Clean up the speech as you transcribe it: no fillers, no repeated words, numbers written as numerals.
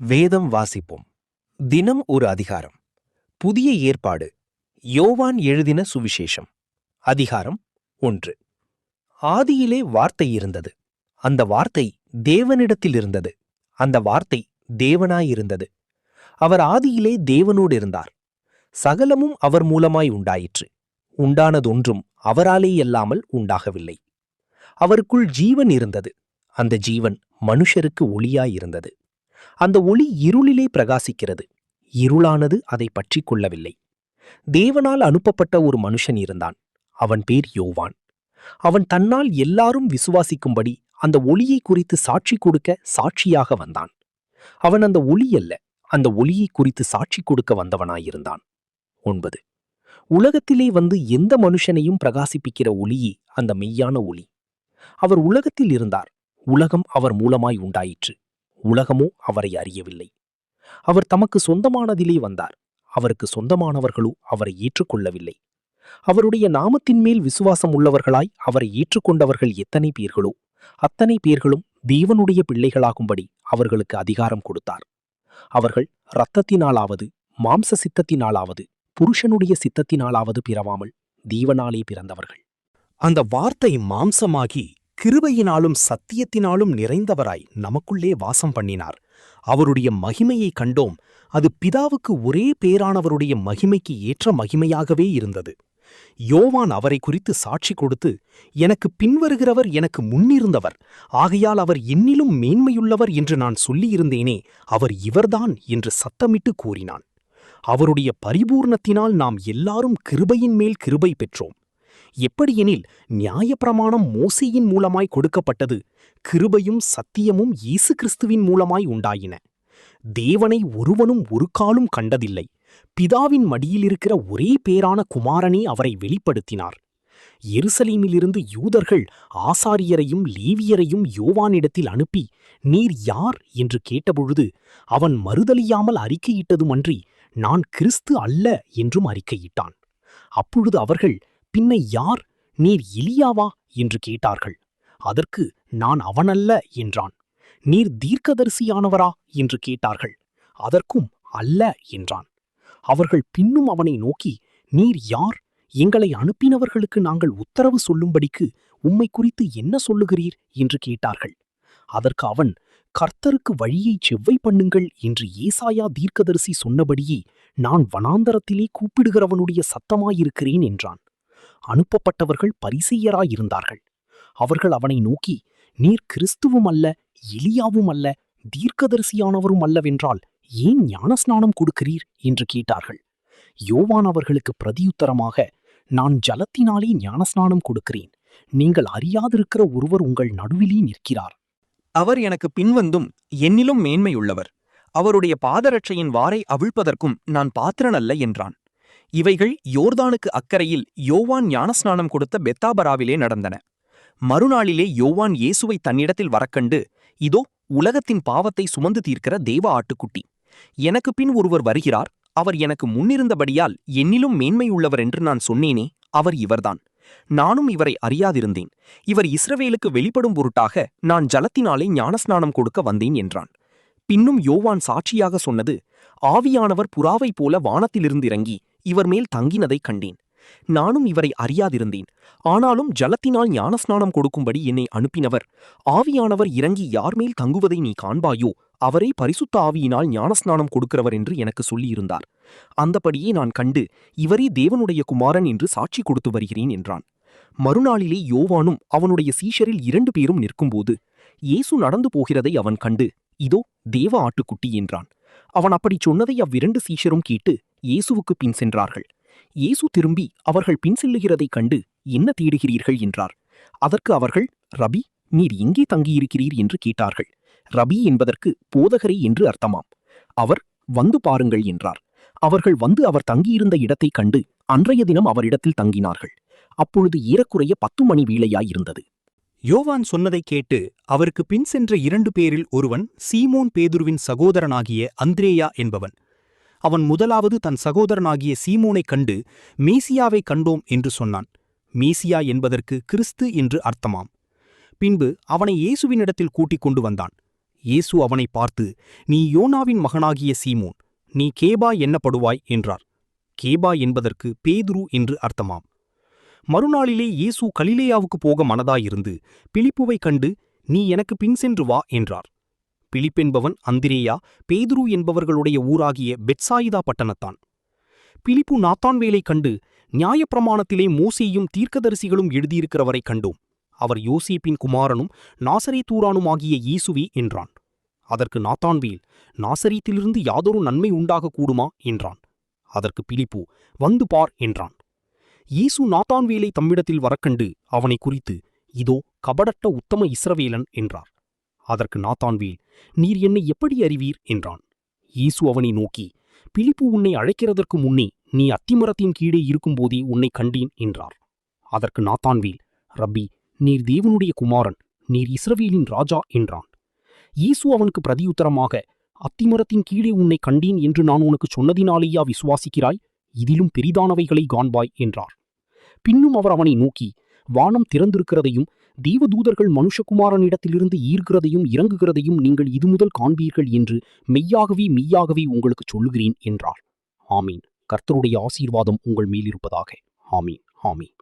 வேதம் வாசிப்போம். தினம் ஒரு அதிகாரம். புதிய ஏற்பாடு. யோவான் எழுதின சுவிசேஷம். அதிகாரம் 1. ஆதியிலே வார்த்தை இருந்தது. அந்த வார்த்தை தேவனிடத்தில் இருந்தது. அந்த வார்த்தை தேவனாயிருந்தது. அவர் ஆதியிலே தேவனோடு இருந்தார். சகலமும் அவர் மூலமாய் உண்டாயிற்று. உண்டானதொன்றும் அவராலேயல்லாமல் உண்டாகவில்லை. அவருக்குள் ஜீவன் இருந்தது. அந்த ஜீவன் மனுஷருக்கு ஒளியாயிருந்தது. அந்த ஒளி இருளிலே பிரகாசிக்கிறது. இருளானது அதை பற்றி கொள்ளவில்லை. தேவனால் அனுப்பப்பட்ட ஒரு மனுஷன் இருந்தான். அவன் பேர் யோவான். அவன் தன்னால் எல்லாரும் விசுவாசிக்கும்படி அந்த ஒளியை குறித்து சாட்சி கொடுக்க சாட்சியாக வந்தான். அவன் அந்த ஒளி அல்ல, அந்த ஒளியை குறித்து சாட்சி கொடுக்க வந்தவனாயிருந்தான். 9. உலகத்திலே வந்து எந்த மனுஷனையும் பிரகாசிப்பிக்கிற ஒளியே அந்த மெய்யான ஒளி. அவர் உலகத்தில் இருந்தார். உலகம் அவர் மூலமாய் உண்டாயிற்று. உலகமோ அவரை அறியவில்லை. அவர் தமக்கு சொந்தமானதிலே வந்தார். அவருக்கு சொந்தமானவர்களோ அவரை ஏற்றுக்கொள்ளவில்லை. அவருடைய நாமத்தின் மேல் விசுவாசம் உள்ளவர்களாய் அவரை ஏற்றுக்கொண்டவர்கள் எத்தனை பேர்களோ அத்தனை பேர்களும் தேவனுடைய பிள்ளைகளாகும்படி அவர்களுக்கு அதிகாரம் கொடுத்தார். அவர்கள் இரத்தத்தினாலாவது மாம்ச சித்தத்தினாலாவது புருஷனுடைய சித்தத்தினாலாவது பிறவாமல் தேவனாலே பிறந்தவர்கள். அந்த வார்த்தை மாம்சமாகி கிருபையினாலும் சத்தியத்தினாலும் நிறைந்தவராய் நமக்குள்ளே வாசம் பண்ணினார். அவருடைய மகிமையை கண்டோம். அது பிதாவுக்கு ஒரே பேரானவருடைய மகிமைக்கு ஏற்ற மகிமையாகவே இருந்தது. யோவான் அவரை குறித்து சாட்சி கொடுத்து, எனக்கு பின்வருகிறவர் எனக்கு முன்னிருந்தவர், ஆகையால் அவர் என்னிலும் மேன்மையுள்ளவர் என்று நான் சொல்லியிருந்தேனே, அவர் இவர்தான் என்று சத்தமிட்டு கூறினான். அவருடைய பரிபூர்ணத்தினால் நாம் எல்லாரும் கிருபையின் மேல் கிருபை பெற்றோம். எப்படியெனில் நியாயப்பிரமாணம் மோசேயின் மூலமாய் கொடுக்கப்பட்டது, கிருபையும் சத்தியமும் இயேசு கிறிஸ்துவின் மூலமாய் உண்டாயின. தேவனை ஒருவனும் ஒரு காலும் கண்டதில்லை. பிதாவின் மடியிலிருக்கிற ஒரே பேரான குமாரனே அவரை வெளிப்படுத்தினார். எருசலேமிலிருந்து யூதர்கள் ஆசாரியரையும் லேவியரையும் யோவானிடத்தில் அனுப்பி, நீர் யார் என்று கேட்டபொழுது அவன் மறுதலியாமல் அறிக்கையிட்டதுமன்றி, நான் கிறிஸ்து அல்ல என்றும் அறிக்கையிட்டான். அப்பொழுது அவர்கள், பின்ன யார், நீர் எலியாவா என்று கேட்டார்கள். அதற்கு, நான் அவனல்ல என்றான். நீர் தீர்க்கதரிசியானவரா என்று கேட்டார்கள். அதற்கும் அல்ல என்றான். அவர்கள் பின்னும் அவனை நோக்கி, நீர் யார், எங்களை அனுப்பினவர்களுக்கு நாங்கள் உத்தரவு சொல்லும்படிக்கு உம்மை குறித்து என்ன சொல்லுகிறீர் என்று கேட்டார்கள். அதற்கு அவன், கர்த்தருக்கு வழியை செவ்வை பண்ணுங்கள் என்று ஏசாயா தீர்க்கதரிசி சொன்னபடியே நான் வனாந்தரத்திலே கூப்பிடுகிறவனுடைய சத்தமாயிருக்கிறேன் என்றான். அனுப்பப்பட்டவர்கள் பரிசேயராயிருந்தார்கள். அவர்கள் அவனை நோக்கி, நீர் கிறிஸ்துவும் அல்ல, எலியாவும் அல்ல, தீர்க்கதரிசியானவரும் அல்லவென்றால் ஏன் ஞானஸ்நானம் கொடுக்கிறீர் என்று கேட்டார்கள். யோவான் அவர்களுக்கு பிரதியுத்தரமாக, நான் ஜலத்தினாலே ஞானஸ்நானம் கொடுக்கிறேன். நீங்கள் அறியாதிருக்கிற ஒருவர் உங்கள் நடுவிலே நிற்கிறார். அவர் எனக்கு பின்வந்தும் என்னிலும் மேன்மையுள்ளவர். அவருடைய பாதரட்சையின் வாரை அவிழ்ப்பதற்கும் நான் பாத்திரனல்ல என்றான். இவைகள் யோர்தானுக்கு அக்கரையில் யோவான் ஞானஸ்நானம் கொடுத்த பெத்தாபராவிலே நடந்தன. மறுநாளிலே யோவான் இயேசுவை தன்னிடத்தில் வரக்கண்டு, இதோ உலகத்தின் பாவத்தை சுமந்து தீர்க்கிற தேவ ஆட்டுக்குட்டி, எனக்கு பின் ஒருவர் வருகிறார், அவர் எனக்கு முன்னிருந்தபடியால் என்னிலும் மேன்மையுள்ளவர் என்று நான் சொன்னேனே, அவர் இவர்தான். நானும் இவரை அறியாதிருந்தேன். இவர் இஸ்ரவேலுக்கு வெளிப்படும் பொருட்டாக நான் ஜலத்தினாலே ஞானஸ்நானம் கொடுக்க வந்தேன் என்றான். பின்னும் யோவான் சாட்சியாக சொன்னது, ஆவியானவர் புறாவைப் போல வானத்திலிருந்து இறங்கி இவர் மேல் தங்கினதைக் கண்டேன். நானும் இவரை அறியாதிருந்தேன். ஆனாலும் ஜலத்தினால் ஞானஸ்நானம் கொடுக்கும்படி என்னை அனுப்பினவர், ஆவியானவர் இறங்கி யார் மேல் தங்குவதை நீ காண்பாயோ அவரே பரிசுத்த ஆவியினால் ஞானஸ்நானம் கொடுக்கிறவர் என்று எனக்கு சொல்லியிருந்தார். அந்தபடியே நான் கண்டு, இவரே தேவனுடைய குமாரன் என்று சாட்சி கொடுத்து வருகிறேன் என்றான். மறுநாளிலே யோவானும் அவனுடைய சீஷரில் 2 பேரும் நிற்கும்போது இயேசு நடந்து போகிறதை அவன் கண்டு, இதோ தேவ ஆட்டுக்குட்டி என்றான். அவன் அப்படிச் சொன்னதை அவ்விரண்டு சீஷரும் கேட்டு இயேசுவுக்கு பின் சென்றார்கள். இயேசு திரும்பி அவர்கள் பின் செல்லுகிறதைக் கண்டு, என்ன தேடுகிறீர்கள் என்றார். அதற்கு அவர்கள், ரபி, நீர் எங்கே தங்கியிருக்கிறீர் என்று கேட்டார்கள். ரபி என்பதற்கு போதகரே என்று அர்த்தமாம். அவர், வந்து பாருங்கள் என்றார். அவர்கள் வந்து அவர் தங்கியிருந்த இடத்தைக் கண்டு அன்றைய தினம் அவரிடத்தில் தங்கினார்கள். அப்பொழுது ஏறக்குறைய 10 மணி வேளையாயிருந்தது. யோவான் சொன்னதைக் கேட்டு அவருக்கு பின் சென்ற 2 பேரில் ஒருவன் சீமோன் பேதுருவின் சகோதரனாகிய அந்திரேயா என்பவன். அவன் முதலாவது தன் சகோதரனாகிய சீமோனைக் கண்டு, மேசியாவைக் கண்டோம் என்று சொன்னான். மேசியா என்பதற்கு கிறிஸ்து என்று அர்த்தமாம். பின்பு அவனை இயேசுவினிடத்தில் கூட்டிக் கொண்டு வந்தான். இயேசு அவனை பார்த்து, நீ யோனாவின் மகனாகிய சீமோன், நீ கேபா என்னப்படுவாய் என்றார். கேபா என்பதற்கு பேதுரு என்று அர்த்தமாம். மறுநாளிலே இயேசு கலிலேயாவுக்கு போக மனதாயிருந்து பிலிப்புவைக் கண்டு, நீ எனக்கு பின் சென்று வா என்றார். பிலிப்பென்பவன் அந்திரேயா, பேதுரு என்பவர்களுடைய ஊராகிய பெத்சாயிதா பட்டணத்தான். பிலிப்பு நாத்தான்வேலைக் கண்டு, நியாயப்பிரமாணத்திலே மோசேயும் தீர்க்கதரிசிகளும் எழுதியிருக்கிறவரைக் கண்டோம். அவர் யோசேப்பின் குமாரனும் நாசரேத்தூரானுமாகிய இயேசுவே என்றான். அதற்கு நாத்தான்வேல், நாசரீத்திலிருந்து யாதொரு நன்மை உண்டாகக்கூடுமா என்றான். அதற்கு பிலிப்பு, வந்து பார் என்றான். இயேசு நாத்தான்வேலை தம்மிடத்தில் வரக்கண்டு அவனை குறித்து, இதோ கபடட்ட உத்தம இஸ்ரவேலன் என்றார். அதற்கு நாத்தான்வேல், நீர் என்னை எப்படி அறிவீர் என்றான். இயேசு அவனை நோக்கி, பிலிப்பு உன்னை அழைக்கிறதற்கு முன்னே நீ அத்திமரத்தின் கீழே இருக்கும்போதே உன்னை கண்டேன் என்றார். அதற்கு நாத்தான்வேல், ரப்பி, நீர் தேவனுடைய குமாரன், நீர் இஸ்ரவேலின் ராஜா என்றான். இயேசு அவனுக்கு பிரதியுத்தரமாக, அத்திமரத்தின் கீழே உன்னை கண்டேன் என்று நான் உனக்கு சொன்னதினாலேயா விசுவாசிக்கிறாய்? இதிலும் பெரிதானவைகளை காண்பாய் என்றார். பின்னும் அவர் அவனை நோக்கி, வானம் திறந்திருக்கிறதையும் தேவதூதர்கள் மனுஷகுமாரனிடத்திலிருந்து ஈர்க்கிறதையும் இறங்குகிறதையும் நீங்கள் இதுமுதல் காண்பீர்கள் என்று மெய்யாகவே மெய்யாகவே உங்களுக்குச் சொல்லுகிறேன் என்றார். ஆமீன். கர்த்தருடைய ஆசீர்வாதம் உங்கள் மேலிருப்பதாக. ஆமீன். ஆமீன்.